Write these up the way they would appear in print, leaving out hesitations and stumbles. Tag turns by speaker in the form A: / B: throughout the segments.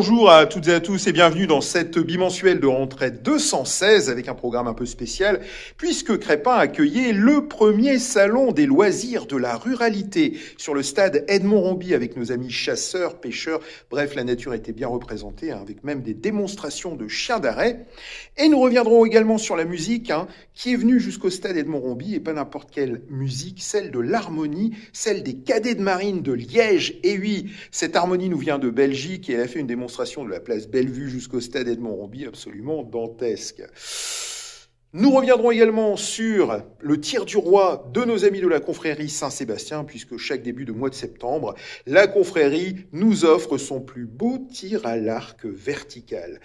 A: Bonjour à toutes et à tous et bienvenue dans cette bimensuelle de rentrée 216 avec un programme un peu spécial puisque Crespin accueillait le premier salon des loisirs de la ruralité sur le stade Edmond-Rombie avec nos amis chasseurs, pêcheurs. Bref, la nature était bien représentée avec même des démonstrations de chiens d'arrêt. Et nous reviendrons également sur la musique qui est venue jusqu'au stade Edmond-Rombie et pas n'importe quelle musique, celle de l'harmonie, celle des cadets de marine de Liège. Et oui, cette harmonie nous vient de Belgique et elle a fait une démonstration de la place Bellevue jusqu'au stade Edmond-Rombie absolument dantesque. Nous reviendrons également sur le tir du roi de nos amis de la confrérie Saint-Sébastien, puisque chaque début de mois de septembre, la confrérie nous offre son plus beau tir à l'arc vertical.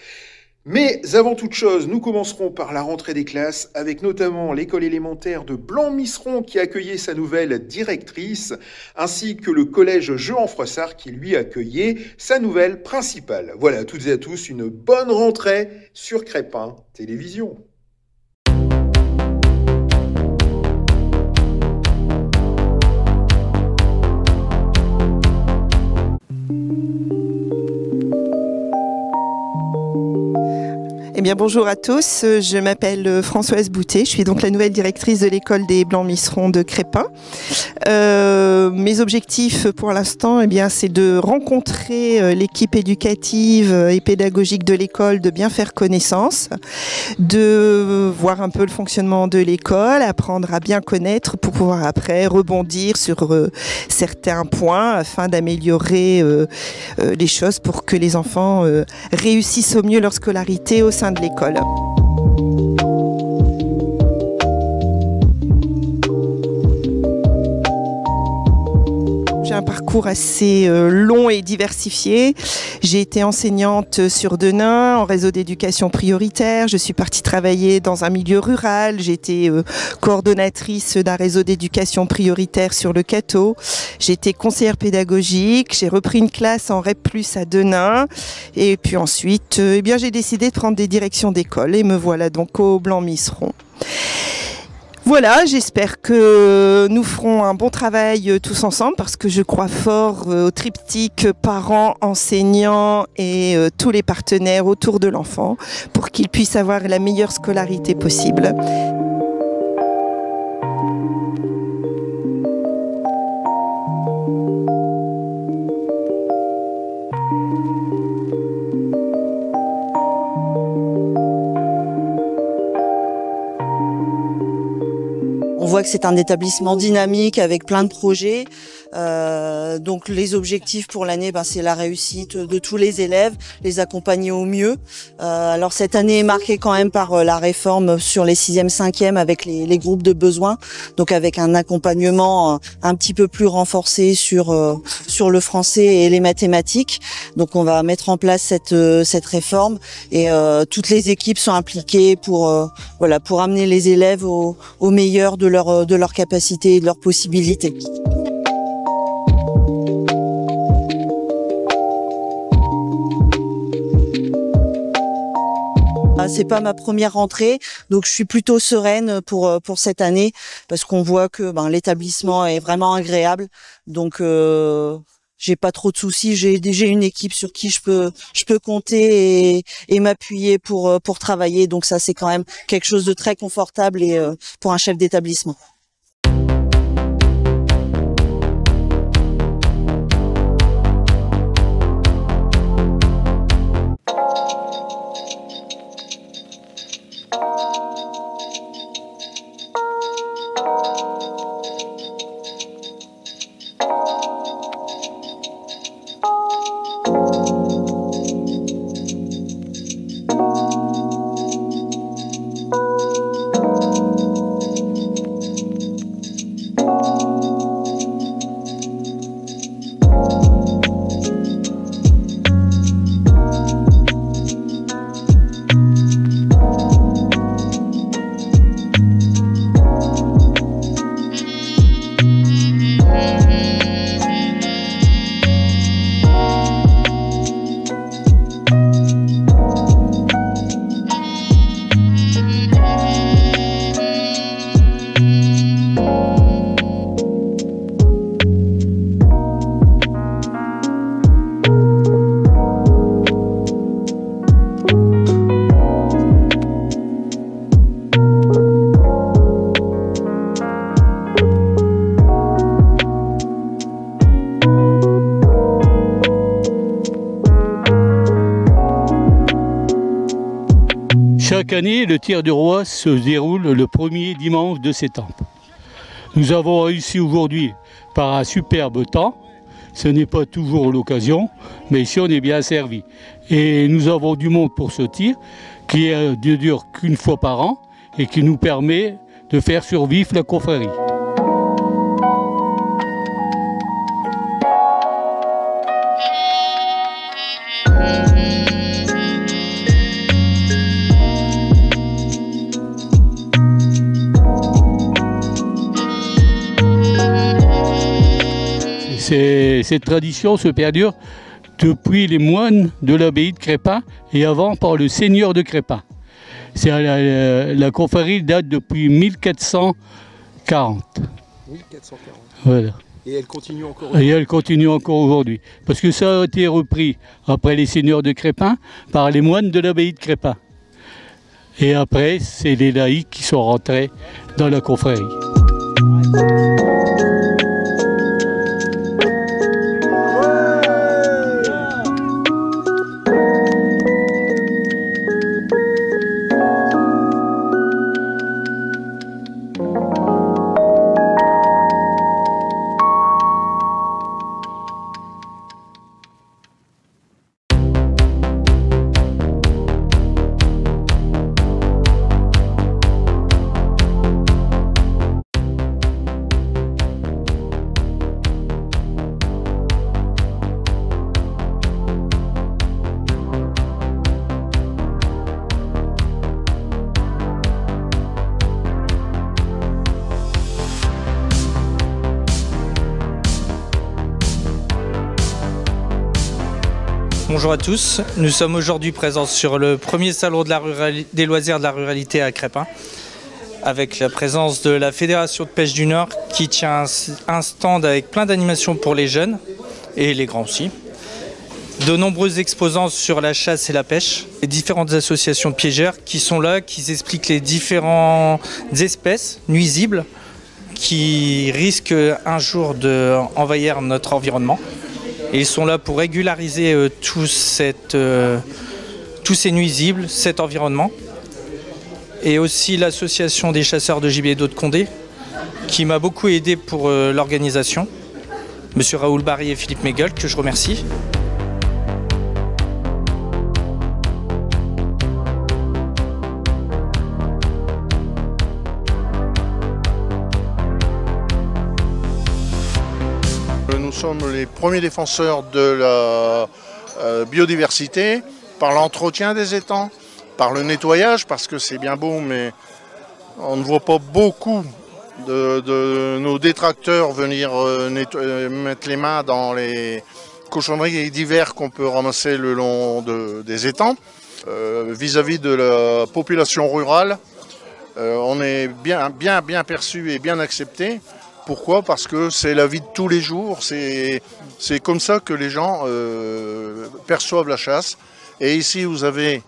A: Mais avant toute chose, nous commencerons par la rentrée des classes avec notamment l'école élémentaire de Blanc-Misseron qui accueillait sa nouvelle directrice, ainsi que le collège Jehan-Froissart qui lui accueillait sa nouvelle principale. Voilà, à toutes et à tous, une bonne rentrée sur Crespin Télévision.
B: Eh bien, bonjour à tous, je m'appelle Françoise Boutet, je suis donc la nouvelle directrice de l'école des Blancs-Misseron de Crespin. Mes objectifs pour l'instant, eh bien, c'est de rencontrer l'équipe éducative et pédagogique de l'école, de bien faire connaissance, de voir un peu le fonctionnement de l'école, apprendre à bien connaître pour pouvoir après rebondir sur certains points afin d'améliorer les choses pour que les enfants réussissent au mieux leur scolarité au sein de l'école. J'ai un parcours assez long et diversifié. J'ai été enseignante sur Denain en réseau d'éducation prioritaire. Je suis partie travailler dans un milieu rural. J'ai été coordonnatrice d'un réseau d'éducation prioritaire sur le Cateau. J'ai été conseillère pédagogique. J'ai repris une classe en REP+ à Denain. Et puis ensuite, eh bien, j'ai décidé de prendre des directions d'école et me voilà donc au Blanc-Misseron. Voilà, j'espère que nous ferons un bon travail tous ensemble parce que je crois fort au triptyque parents, enseignants et tous les partenaires autour de l'enfant pour qu'il puisse avoir la meilleure scolarité possible.
C: On voit que c'est un établissement dynamique avec plein de projets. Donc les objectifs pour l'année, c'est la réussite de tous les élèves, les accompagner au mieux. Alors cette année est marquée quand même par la réforme sur les 6e, 5e avec les groupes de besoins. Donc avec un accompagnement un petit peu plus renforcé sur le français et les mathématiques. Donc on va mettre en place cette réforme et toutes les équipes sont impliquées pour amener les élèves au meilleur de leur capacité et de leurs possibilités. C'est pas ma première rentrée, donc je suis plutôt sereine pour cette année parce qu'on voit que l'établissement est vraiment agréable. Donc j'ai pas trop de soucis, j'ai une équipe sur qui je peux compter et m'appuyer pour travailler. Donc ça c'est quand même quelque chose de très confortable et pour un chef d'établissement.
D: Chaque année, le tir du roi se déroule le premier dimanche de septembre. Nous avons réussi aujourd'hui par un superbe temps. Ce n'est pas toujours l'occasion, mais ici on est bien servi. Et nous avons du monde pour ce tir qui ne dure qu'une fois par an et qui nous permet de faire survivre la confrérie. Cette tradition se perdure depuis les moines de l'abbaye de Crespin et avant par le seigneur de Crespin. La confrérie date depuis 1440.
A: 1440.
D: Voilà.
A: Et elle continue encore aujourd'hui.
D: Et elle continue encore aujourd'hui. Parce que ça a été repris après les seigneurs de Crespin par les moines de l'abbaye de Crespin. Et après, c'est les laïcs qui sont rentrés dans la confrérie.
E: Bonjour à tous, nous sommes aujourd'hui présents sur le premier salon des loisirs de la ruralité à Crespin, avec la présence de la Fédération de pêche du Nord qui tient un stand avec plein d'animations pour les jeunes et les grands aussi. De nombreux exposants sur la chasse et la pêche, et différentes associations de piégeurs qui sont là, qui expliquent les différentes espèces nuisibles qui risquent un jour d'envahir notre environnement. Et ils sont là pour régulariser tous ces nuisibles, cet environnement. Et aussi l'association des chasseurs de gibier d'eau de Condé, qui m'a beaucoup aidé pour l'organisation. Monsieur Raoul Barry et Philippe Megel, que je remercie.
F: Nous sommes les premiers défenseurs de la biodiversité par l'entretien des étangs, par le nettoyage, parce que c'est bien beau, mais on ne voit pas beaucoup de nos détracteurs venir mettre les mains dans les cochonneries divers qu'on peut ramasser le long des étangs. Vis-à-vis de la population rurale, on est bien perçu et bien accepté. Pourquoi? Parce que c'est la vie de tous les jours, c'est comme ça que les gens perçoivent la chasse. Et ici, vous avez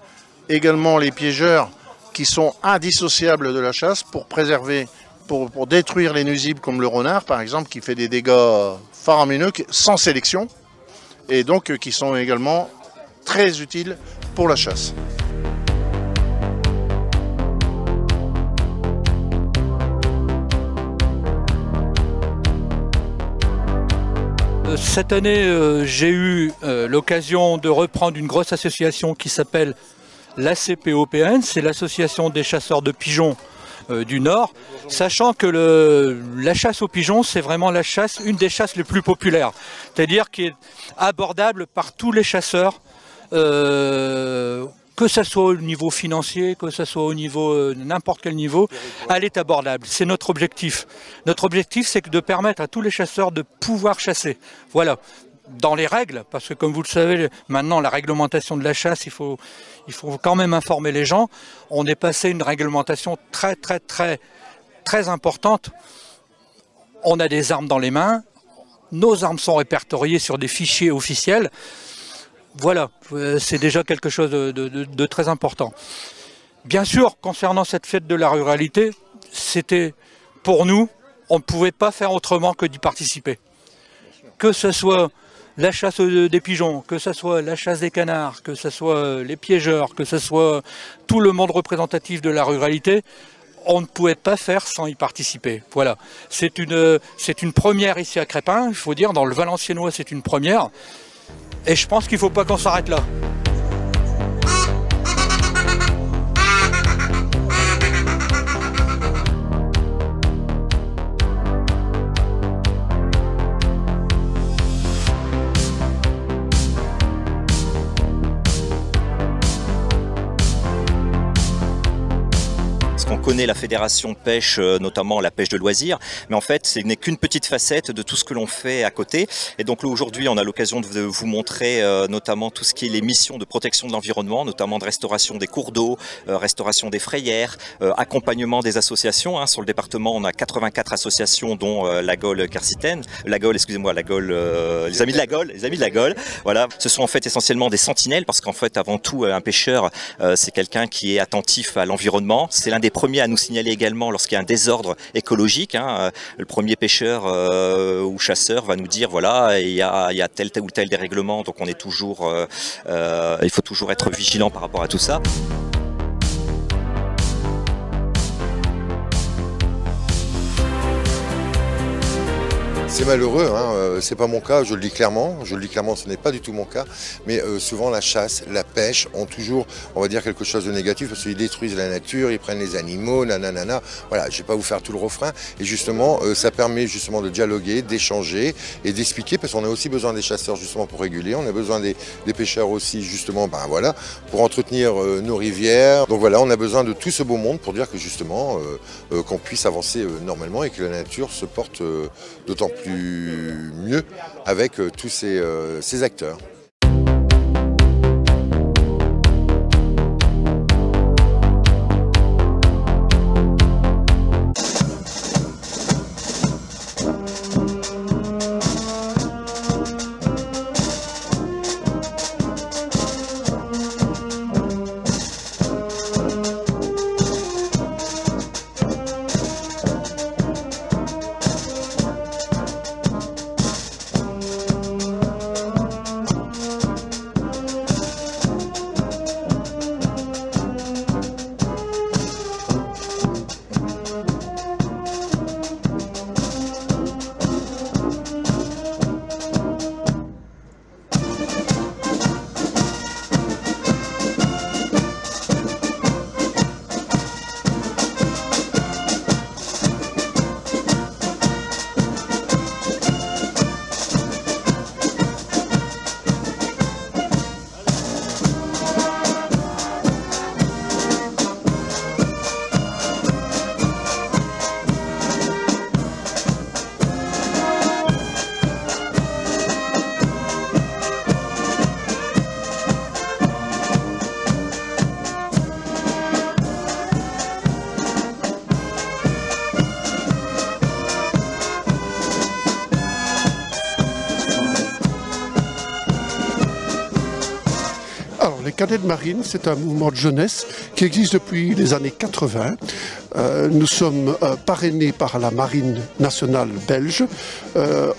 F: également les piégeurs qui sont indissociables de la chasse pour préserver, pour détruire les nuisibles comme le renard, par exemple, qui fait des dégâts faramineux sans sélection, et donc qui sont également très utiles pour la chasse.
G: Cette année, j'ai eu l'occasion de reprendre une grosse association qui s'appelle l'ACPOPN, c'est l'association des chasseurs de pigeons du Nord, sachant que la chasse aux pigeons, c'est vraiment une des chasses les plus populaires, c'est-à-dire qui est abordable par tous les chasseurs, que ce soit au niveau financier, que ce soit au niveau n'importe quel niveau, elle est abordable. C'est notre objectif. Notre objectif, c'est de permettre à tous les chasseurs de pouvoir chasser. Voilà, dans les règles, parce que comme vous le savez, maintenant la réglementation de la chasse, il faut quand même informer les gens. On est passé à une réglementation très importante. On a des armes dans les mains, nos armes sont répertoriées sur des fichiers officiels. Voilà, c'est déjà quelque chose de très important. Bien sûr, concernant cette fête de la ruralité, c'était pour nous, on ne pouvait pas faire autrement que d'y participer. Que ce soit la chasse des pigeons, que ce soit la chasse des canards, que ce soit les piégeurs, que ce soit tout le monde représentatif de la ruralité, on ne pouvait pas faire sans y participer. Voilà, c'est une première ici à Crespin, il faut dire, dans le Valenciennois c'est une première, et je pense qu'il ne faut pas qu'on s'arrête là.
H: On connaît la fédération de pêche, notamment la pêche de loisirs, mais en fait ce n'est qu'une petite facette de tout ce que l'on fait à côté. Et donc aujourd'hui on a l'occasion de vous montrer notamment tout ce qui est les missions de protection de l'environnement, notamment de restauration des cours d'eau, restauration des frayères, accompagnement des associations. Sur le département on a 84 associations dont la Gaule Quercitaine, les Amis de la Gaule, voilà. Ce sont en fait essentiellement des sentinelles parce qu'en fait avant tout un pêcheur c'est quelqu'un qui est attentif à l'environnement. C'est l'un des premiers à nous signaler également lorsqu'il y a un désordre écologique. Le premier pêcheur ou chasseur va nous dire voilà, il y a tel ou tel dérèglement, donc on est toujours, il faut toujours être vigilant par rapport à tout ça.
I: C'est malheureux, c'est pas mon cas, je le dis clairement, ce n'est pas du tout mon cas, mais souvent la chasse, la pêche ont toujours, on va dire, quelque chose de négatif parce qu'ils détruisent la nature, ils prennent les animaux, nanana, voilà, je vais pas vous faire tout le refrain, et justement ça permet justement de dialoguer, d'échanger et d'expliquer, parce qu'on a aussi besoin des chasseurs justement pour réguler, on a besoin des pêcheurs aussi justement, voilà, pour entretenir nos rivières, donc voilà, on a besoin de tout ce beau monde pour dire que justement qu'on puisse avancer normalement et que la nature se porte d'autant plus mieux avec tous ces acteurs.
J: Les Cadets de Marine, c'est un mouvement de jeunesse qui existe depuis les années 80. Nous sommes parrainés par la Marine nationale belge.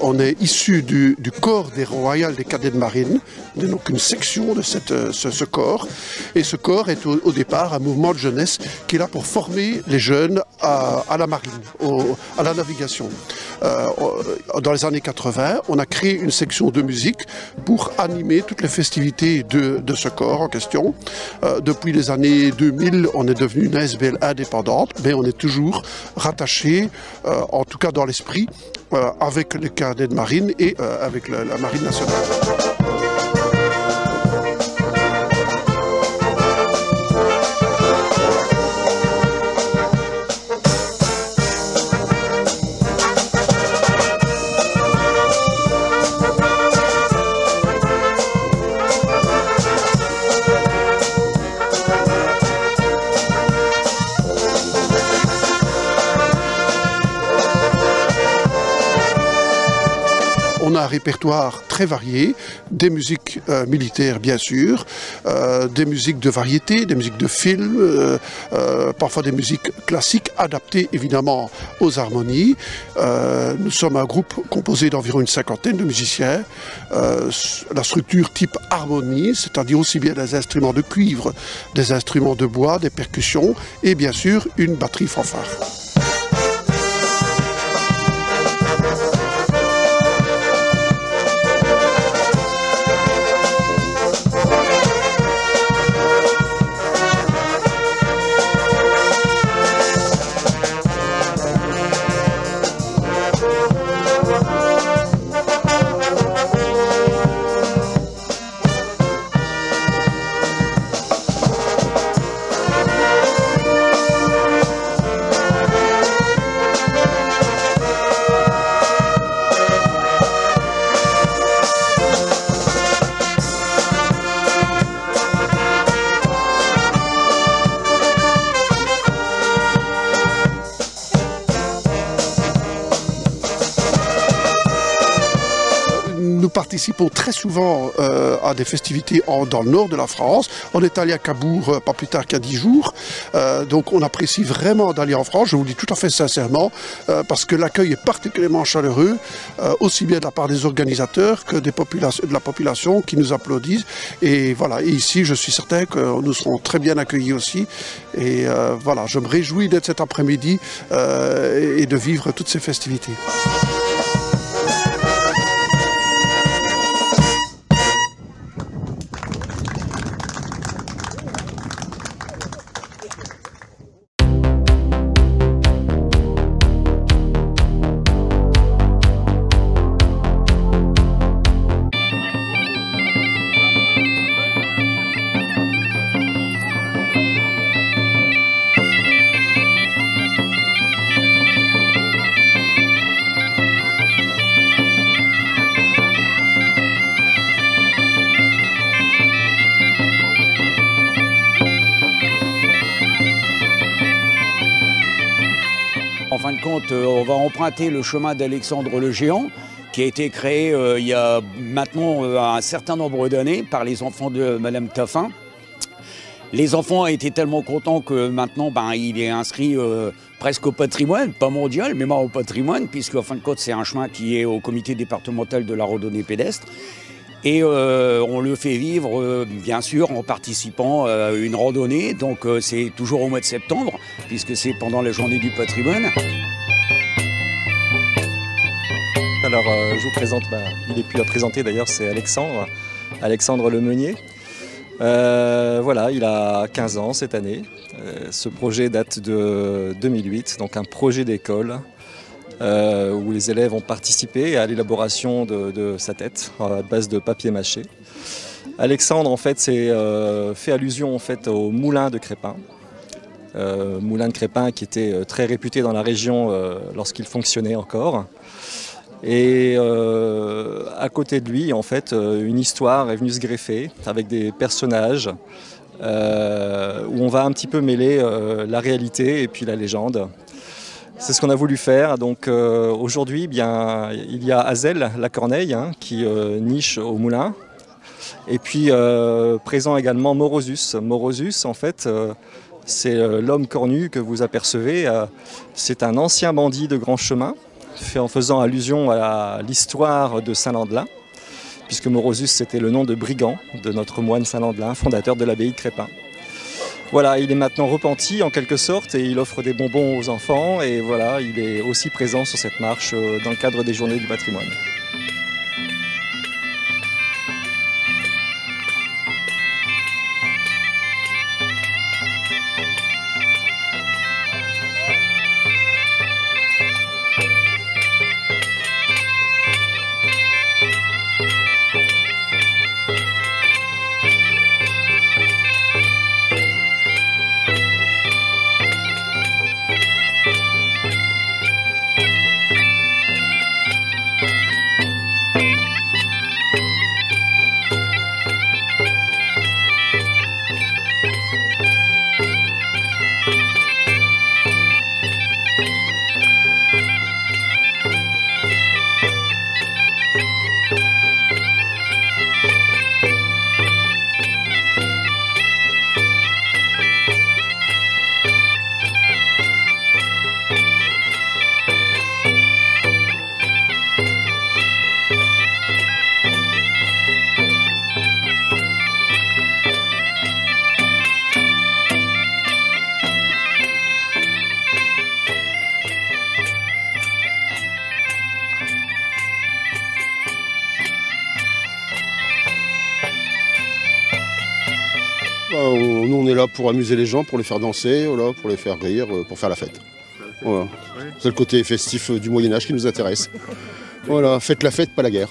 J: On est issu du corps des Royales des Cadets de Marine. On est donc une section de ce corps. Et ce corps est au départ un mouvement de jeunesse qui est là pour former les jeunes à la marine, à la navigation. Dans les années 80, on a créé une section de musique pour animer toutes les festivités de ce corps en question. Depuis les années 2000, on est devenu une ASBL indépendante, mais on est toujours rattaché, en tout cas dans l'esprit, avec les cadets de marine et avec la marine nationale. On a un répertoire très varié, des musiques militaires bien sûr, des musiques de variété, des musiques de film, parfois des musiques classiques adaptées évidemment aux harmonies. Nous sommes un groupe composé d'environ une cinquantaine de musiciens. La structure type harmonie, c'est-à-dire aussi bien des instruments de cuivre, des instruments de bois, des percussions et bien sûr une batterie fanfare. Nous participons très souvent à des festivités dans le nord de la France. On est allé à Cabourg pas plus tard qu'à 10 jours. Donc on apprécie vraiment d'aller en France, je vous le dis tout à fait sincèrement, parce que l'accueil est particulièrement chaleureux, aussi bien de la part des organisateurs que de la population qui nous applaudissent. Et voilà, et ici je suis certain que nous serons très bien accueillis aussi. Et voilà, je me réjouis d'être cet après-midi et de vivre toutes ces festivités.
K: En fin de compte, on va emprunter le chemin d'Alexandre le Géant, qui a été créé il y a maintenant un certain nombre d'années par les enfants de Madame Taffin. Les enfants ont été tellement contents que maintenant, il est inscrit presque au patrimoine, pas mondial, mais au patrimoine, puisque en fin de compte, c'est un chemin qui est au comité départemental de la randonnée pédestre. Et on le fait vivre, bien sûr, en participant à une randonnée. Donc c'est toujours au mois de septembre, puisque c'est pendant la journée du patrimoine.
L: Alors je vous présente, il n'est plus à présenter d'ailleurs, c'est Alexandre Lemeunier. Voilà, il a 15 ans cette année. Ce projet date de 2008, donc un projet d'école. Où les élèves ont participé à l'élaboration de sa tête à base de papier mâché. Alexandre en fait fait allusion en fait au moulin de Crépin. Moulin de Crépin qui était très réputé dans la région lorsqu'il fonctionnait encore. Et à côté de lui en fait une histoire est venue se greffer avec des personnages où on va un petit peu mêler la réalité et puis la légende. C'est ce qu'on a voulu faire. Donc aujourd'hui, il y a Hazel, la corneille, qui niche au moulin. Et puis présent également Morosus. Morosus, en fait, c'est l'homme cornu que vous apercevez. C'est un ancien bandit de grand chemin, fait en faisant allusion à l'histoire de Saint-Landelin, puisque Morosus, c'était le nom de brigand de notre moine Saint-Landelin, fondateur de l'abbaye de Crépin. Voilà, il est maintenant repenti en quelque sorte et il offre des bonbons aux enfants et voilà, il est aussi présent sur cette marche dans le cadre des Journées du patrimoine.
M: est là pour amuser les gens, pour les faire danser, voilà, pour les faire rire, pour faire la fête. Voilà. C'est le côté festif du Moyen-Âge qui nous intéresse. Voilà, faites la fête, pas la guerre.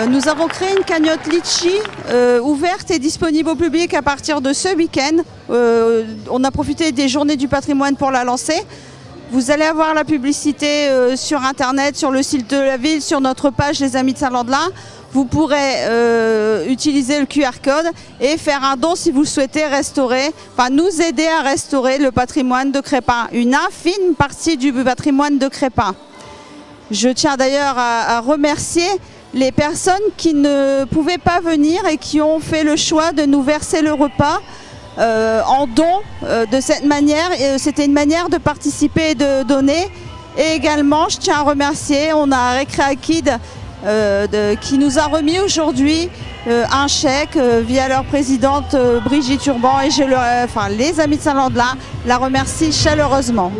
N: Nous avons créé une cagnotte Litchi ouverte et disponible au public à partir de ce week-end. On a profité des journées du patrimoine pour la lancer. Vous allez avoir la publicité sur internet, sur le site de la ville, sur notre page Les Amis de Saint-Landelin. Vous pourrez utiliser le QR code et faire un don si vous le souhaitez restaurer, enfin nous aider à restaurer le patrimoine de Crespin, une infime partie du patrimoine de Crespin. Je tiens d'ailleurs à remercier les personnes qui ne pouvaient pas venir et qui ont fait le choix de nous verser le repas en don de cette manière. C'était une manière de participer et de donner. Et également, je tiens à remercier, on a Récréa Kid qui nous a remis aujourd'hui un chèque via leur présidente Brigitte Urban, et les Amis de Saint-Landelin la remercient chaleureusement.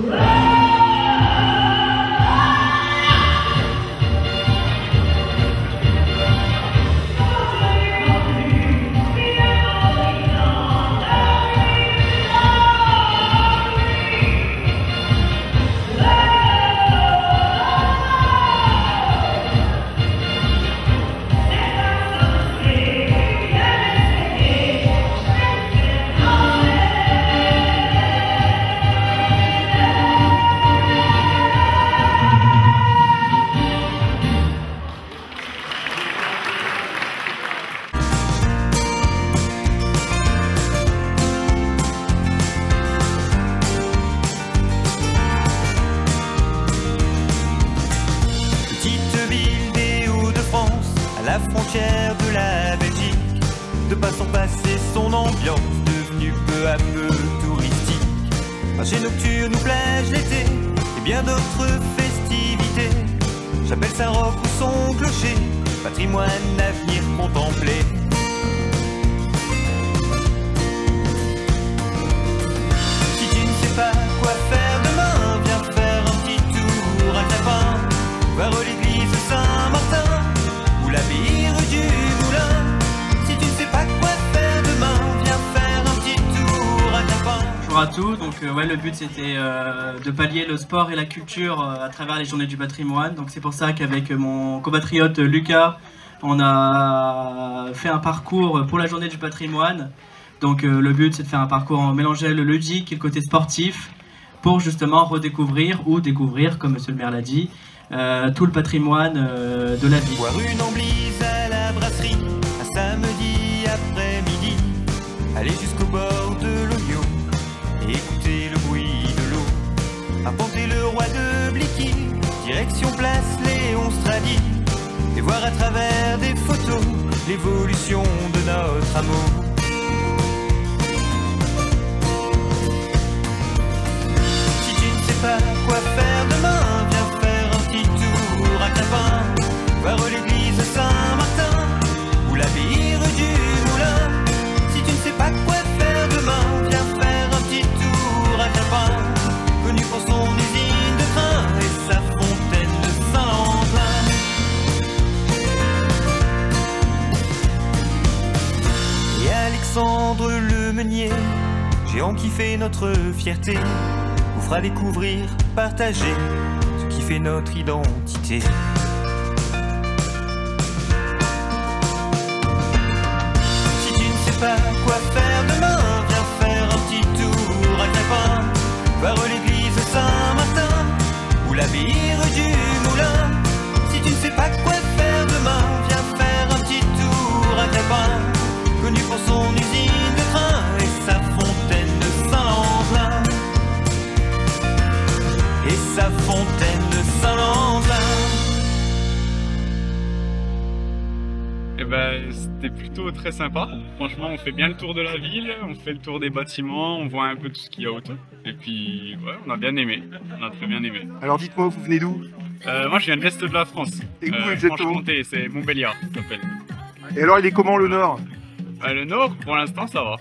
O: la frontière de la Belgique, de par son passé, son ambiance devenue peu à peu touristique. Marché nocturne ou plage l'été et bien d'autres festivités. Chapelle Saint-Roch ou son clocher, patrimoine à venir contempler. Si tu ne sais pas quoi faire demain, viens faire un petit tour à Crespin, voir l'église Saint-Martin ou l'abbaye rue du Moulin. Si tu ne sais pas quoi faire demain, viens faire un petit tour à Crespin.
P: Bonjour à tous, donc le but c'était de pallier le sport et la culture à travers les journées du patrimoine. Donc c'est pour ça qu'avec mon compatriote Lucas, on a fait un parcours pour la journée du patrimoine. Donc le but c'est de faire un parcours en mélangeant le ludique et le côté sportif pour justement redécouvrir ou découvrir, comme monsieur le maire l'a dit, tout le patrimoine de la ville.
O: Boire une emblise à la brasserie, un samedi après-midi, aller jusqu'au bord de l'Ogno et écouter le bruit de l'eau, arpenter le roi de Blicky, direction place Léon Stradi, et voir à travers des photos l'évolution de notre amour. Si tu ne sais pas quoi faire demain, viens faire un petit tour à Crespin, voir l'église Saint-Martin ou l'abbaye rue du Moulin. Si tu ne sais pas quoi faire demain, viens faire un petit tour à Crespin, connu pour son usine de train et sa fontaine de Saint-Landelin. Et Alexandre le Meunier, géant qui fait notre fierté, vous fera découvrir, partager ce qui fait notre identité.
Q: C'était plutôt très sympa. Franchement, on fait bien le tour de la ville, on fait le tour des bâtiments, on voit un peu tout ce qu'il y a autour. Et puis, ouais, on a bien aimé. On a très bien aimé.
A: Alors dites-moi, vous venez d'où?
Q: Moi, je viens de l'Est de la France.
A: Et vous êtes où?
Q: Franche-Comté, c'est Montbéliard, ça s'appelle.
A: Et alors, il est comment le Nord?
Q: Le Nord, pour l'instant, ça va.